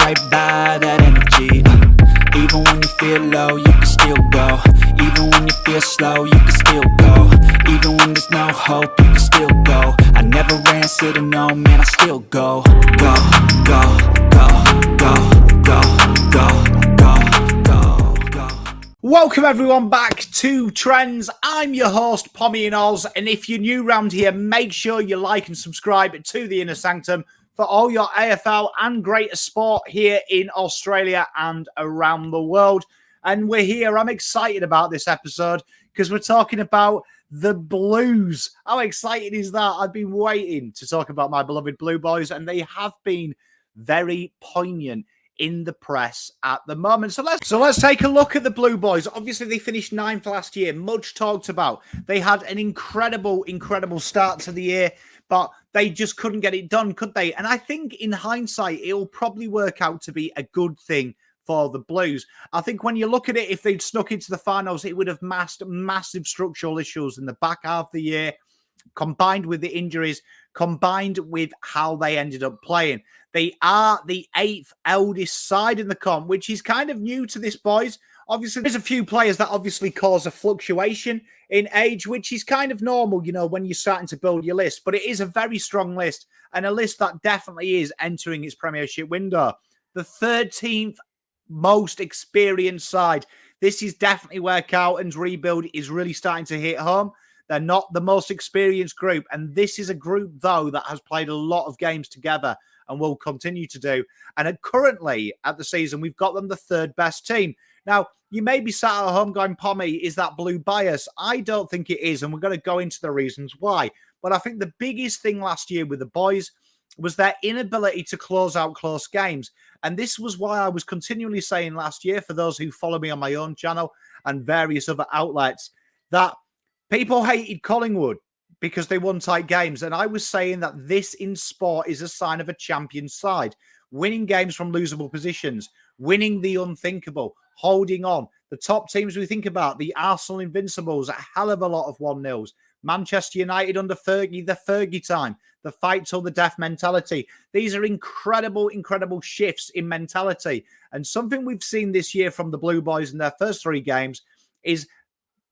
right by that energy. Even when you feel low, you can still go. Even when you feel slow, you can still go. Even when there's no hope, you can still go. I never answer to no, man, I still go. Go, go, go, go, go, go, go, go, go. Welcome everyone back to Trendz. I'm your host, PommyInOz, and if you're new around here, make sure you like and subscribe to the Inner Sanctum for all your AFL and greater sport here in Australia and around the world. And we're here. I'm excited about this episode because we're talking about the Blues. How exciting is that? I've been waiting to talk about my beloved Blue Boys, and they have been very poignant in the press at the moment. So let's take a look at the Blue Boys. Obviously, they finished 9th last year. Much talked about. They had an incredible start to the year, but they just couldn't get it done, could they? And I think in hindsight, it'll probably work out to be a good thing for the Blues. I think when you look at it, if they'd snuck into the finals, it would have masked massive structural issues in the back half of the year, combined with the injuries, combined with how they ended up playing. They are the 8th eldest side in the comp, which is kind of new to this, boys. Obviously, there's a few players that obviously cause a fluctuation in age, which is kind of normal, you know, when you're starting to build your list. But it is a very strong list, and a list that definitely is entering its premiership window. The 13th most experienced side. This is definitely where Carlton's rebuild is really starting to hit home. They're not the most experienced group, and this is a group, though, that has played a lot of games together and will continue to do. And currently, at the season, we've got them the 3rd best team. Now, you may be sat at home going, Pommy, is that blue bias? I don't think it is, and we're going to go into the reasons why. But I think the biggest thing last year with the boys was their inability to close out close games. And this was why I was continually saying last year, for those who follow me on my own channel and various other outlets, that people hated Collingwood because they won tight games. And I was saying that this in sport is a sign of a champion side. Winning games from losable positions, winning the unthinkable, holding on. The top teams we think about, the Arsenal Invincibles, a hell of a lot of 1-0s. Manchester United under Fergie, the Fergie time, the fight till the death mentality. These are incredible shifts in mentality. And something we've seen this year from the Blue Boys in their first 3 games is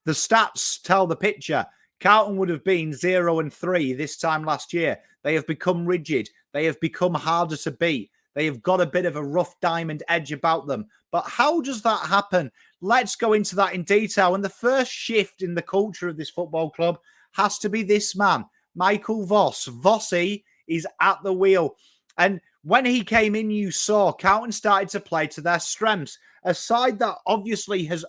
the stats tell the picture. Carlton would have been 0-3 this time last year. They have become rigid. They have become harder to beat. They have got a bit of a rough diamond edge about them. But how does that happen? Let's go into that in detail. And the first shift in the culture of this football club has to be this man, Michael Voss. Vossi is at the wheel. And when he came in, you saw Carlton started to play to their strengths. A side that obviously has,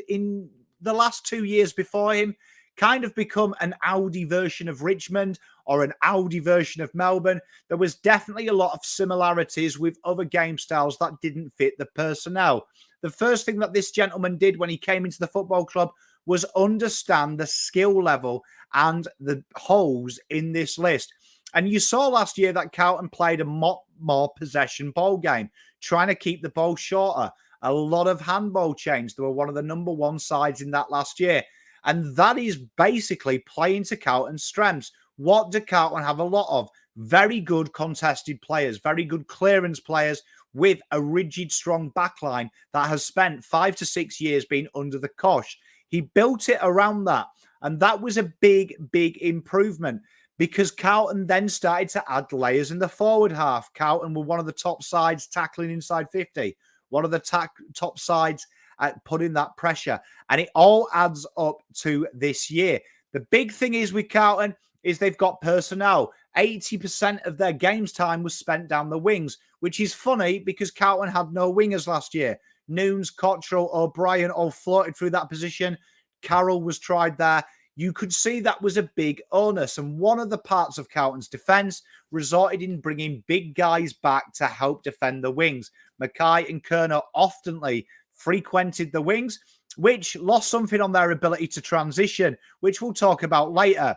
in the last 2 years before him, kind of become an Audi version of Richmond or an Audi version of Melbourne. There was definitely a lot of similarities with other game styles that didn't fit the personnel. The first thing that this gentleman did when he came into the football club was understand the skill level and the holes in this list. And you saw last year that Carlton played a more possession ball game, trying to keep the ball shorter. A lot of handball change. They were one of the number 1 sides in that last year. And that is basically playing to Carlton's strengths. What do Carlton have a lot of? Very good contested players, very good clearance players with a rigid, strong backline that has spent 5 to 6 years being under the cosh. He built it around that. And that was a big improvement because Carlton then started to add layers in the forward half. Carlton were one of the top sides tackling inside 50. One of the top sides at putting that pressure. And it all adds up to this year. The big thing is with Carlton is they've got personnel. 80% of their games time was spent down the wings, which is funny because Carlton had no wingers last year. Nunes, Cottrell, O'Brien all floated through that position. Carroll was tried there. You could see that was a big onus. And one of the parts of Carlton's defence resorted in bringing big guys back to help defend the wings. Mackay and Kerner oftenly frequented the wings, which lost something on their ability to transition, which we'll talk about later.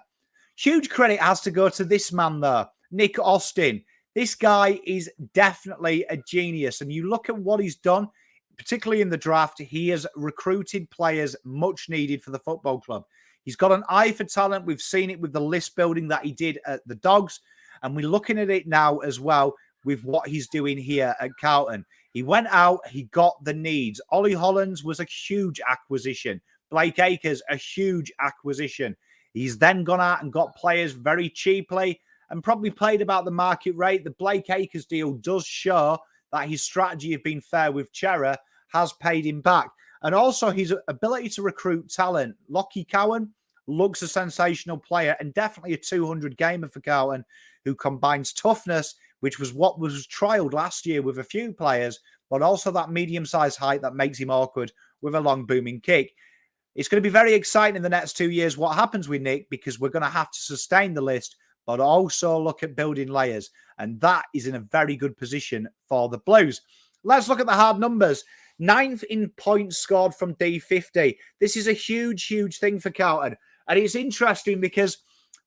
Huge credit has to go to this man, though, Nick Austin. This guy is definitely a genius. And you look at what he's done, particularly in the draft, he has recruited players much needed for the football club. He's got an eye for talent. We've seen it with the list building that he did at the Dogs. And we're looking at it now as well with what he's doing here at Carlton. He went out, he got the needs. Ollie Hollands was a huge acquisition. Blake Acres, a huge acquisition. He's then gone out and got players very cheaply and probably paid about the market rate. The Blake Acres deal does show that his strategy of being fair with Chera has paid him back. And also his ability to recruit talent. Lockie Cowan looks a sensational player and definitely a 200 gamer for Carlton, who combines toughness, which was what was trialled last year with a few players, but also that medium-sized height that makes him awkward with a long booming kick. It's going to be very exciting in the next 2 years what happens with Nick, because we're going to have to sustain the list, but also look at building layers. And that is in a very good position for the Blues. Let's look at the hard numbers. 9th in points scored from D50. This is a huge, huge thing for Carlton. And it's interesting because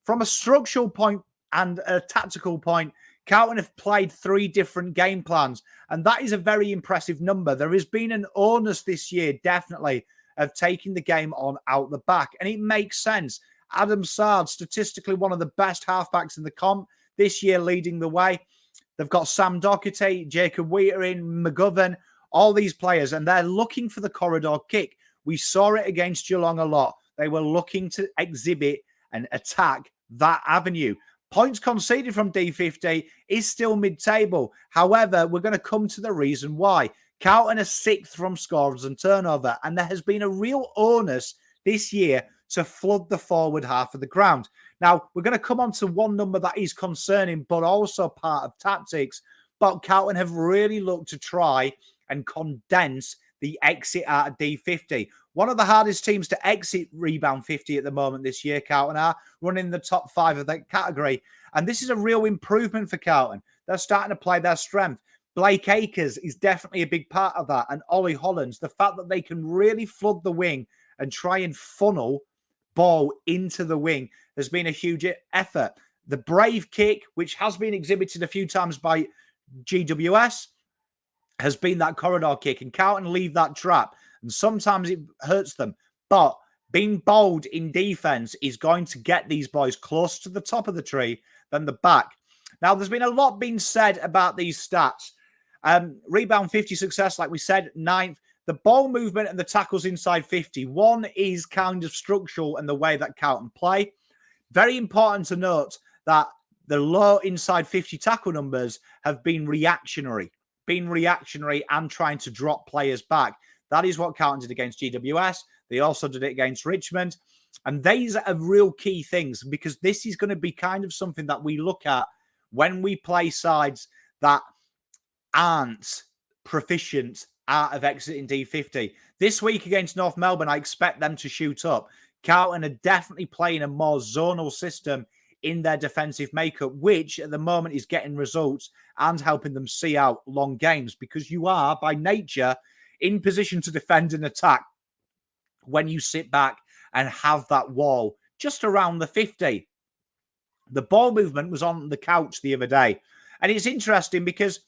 from a structural point and a tactical point, Carlton have played 3 different game plans. And that is a very impressive number. There has been an onus this year, definitely, of taking the game on out the back. And it makes sense. Adam Sard, statistically one of the best halfbacks in the comp, this year leading the way. They've got Sam Doherty, Jacob Wheatering, McGovern, all these players, and they're looking for the corridor kick. We saw it against Geelong a lot. They were looking to exhibit and attack that avenue. Points conceded from D50 is still mid-table. However, we're going to come to the reason why. Carlton are 6th from scores and turnover, and there has been a real onus this year to flood the forward half of the ground. Now, we're going to come on to one number that is concerning, but also part of tactics. But Carlton have really looked to try and condense the exit out of D50. One of the hardest teams to exit rebound 50 at the moment this year, Carlton are running the top 5 of that category. And this is a real improvement for Carlton. They're starting to play their strength. Blake Acres is definitely a big part of that. And Ollie Hollands, the fact that they can really flood the wing and try and funnel ball into the wing has been a huge effort. The brave kick, which has been exhibited a few times by GWS, has been that corridor kick, and Carlton leave that trap, and sometimes it hurts them. But being bold in defense is going to get these boys closer to the top of the tree than the back. Now, there's been a lot being said about these stats. Rebound 50 success, like we said, 9th. The ball movement and the tackles inside 50. One is kind of structural in the way that Carlton play. Very important to note that the low inside 50 tackle numbers have been reactionary and trying to drop players back. That is what Carlton did against GWS. They also did it against Richmond. And these are real key things, because this is going to be kind of something that we look at when we play sides that aren't proficient out of exiting D50. This week against North Melbourne, I expect them to shoot up. Carlton are definitely playing a more zonal system in their defensive makeup, which at the moment is getting results and helping them see out long games, because you are, by nature, in position to defend and attack when you sit back and have that wall just around the 50. The ball movement was on the couch the other day. And it's interesting because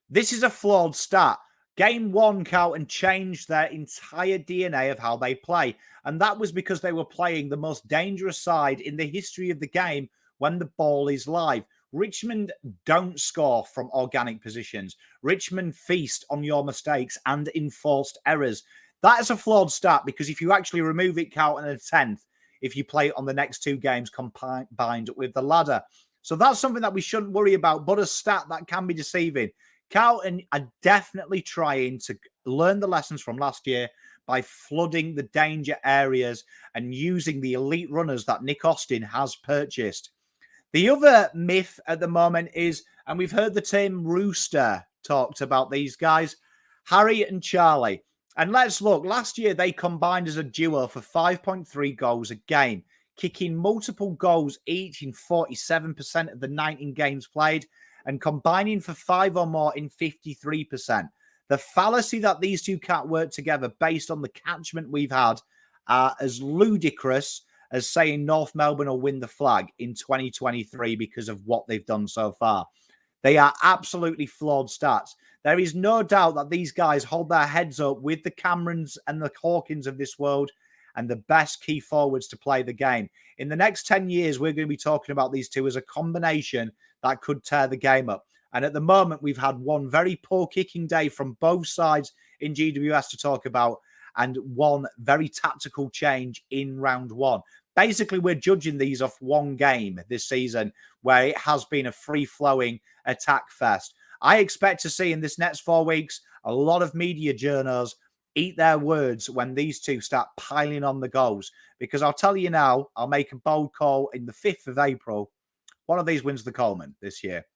this is a flawed stat. Game 1, Carlton changed their entire DNA of how they play. And that was because they were playing the most dangerous side in the history of the game when the ball is live. Richmond don't score from organic positions. Richmond feast on your mistakes and enforced errors. That is a flawed stat, because if you actually remove it, Carlton are 10th if you play it on the next 2 games combined with the ladder. So that's something that we shouldn't worry about, but a stat that can be deceiving. Carlton are definitely trying to learn the lessons from last year by flooding the danger areas and using the elite runners that Nick Austin has purchased. The other myth at the moment is, and we've heard the Tim Rooster talked about these guys, Harry and Charlie. And let's look, last year they combined as a duo for 5.3 goals a game, kicking multiple goals each in 47% of the 19 games played, and combining for 5 or more in 53%. The fallacy that these two can't work together based on the catchment we've had are as ludicrous as saying North Melbourne will win the flag in 2023 because of what they've done so far. They are absolutely flawed stats. There is no doubt that these guys hold their heads up with the Camerons and the Hawkins of this world and the best key forwards to play the game. In the next 10 years, we're going to be talking about these two as a combination that could tear the game up. And at the moment, we've had one very poor kicking day from both sides in GWS to talk about, and one very tactical change in round one. Basically, we're judging these off one game this season where it has been a free-flowing attack fest. I expect to see in this next 4 weeks a lot of media journos eat their words when these two start piling on the goals. Because I'll tell you now, I'll make a bold call in the 5th of April. One of these wins the Coleman this year.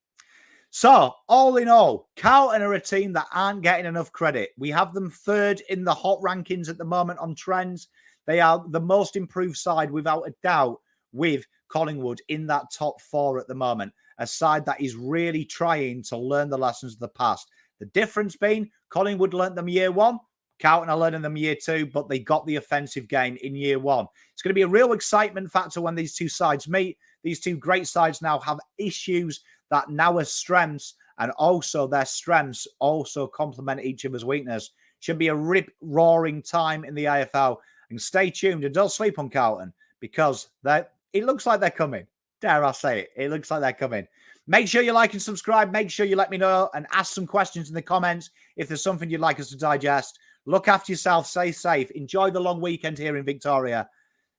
So, all in all, Carlton are a team that aren't getting enough credit. We have them third in the hot rankings at the moment on Trendz. They are the most improved side, without a doubt, with Collingwood in that top 4 at the moment. A side that is really trying to learn the lessons of the past. The difference being, Collingwood learnt them year 1. Carlton are learning them year 2, but they got the offensive game in year 1. It's going to be a real excitement factor when these two sides meet. These two great sides now have issues that now are strengths, and also their strengths also complement each other's weakness. Should be a rip-roaring time in the AFL. And stay tuned and don't sleep on Carlton, because it looks like they're coming. Dare I say it? It looks like they're coming. Make sure you like and subscribe. Make sure you let me know and ask some questions in the comments if there's something you'd like us to digest. Look after yourself. Stay safe. Enjoy the long weekend here in Victoria.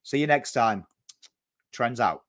See you next time. Trendz out.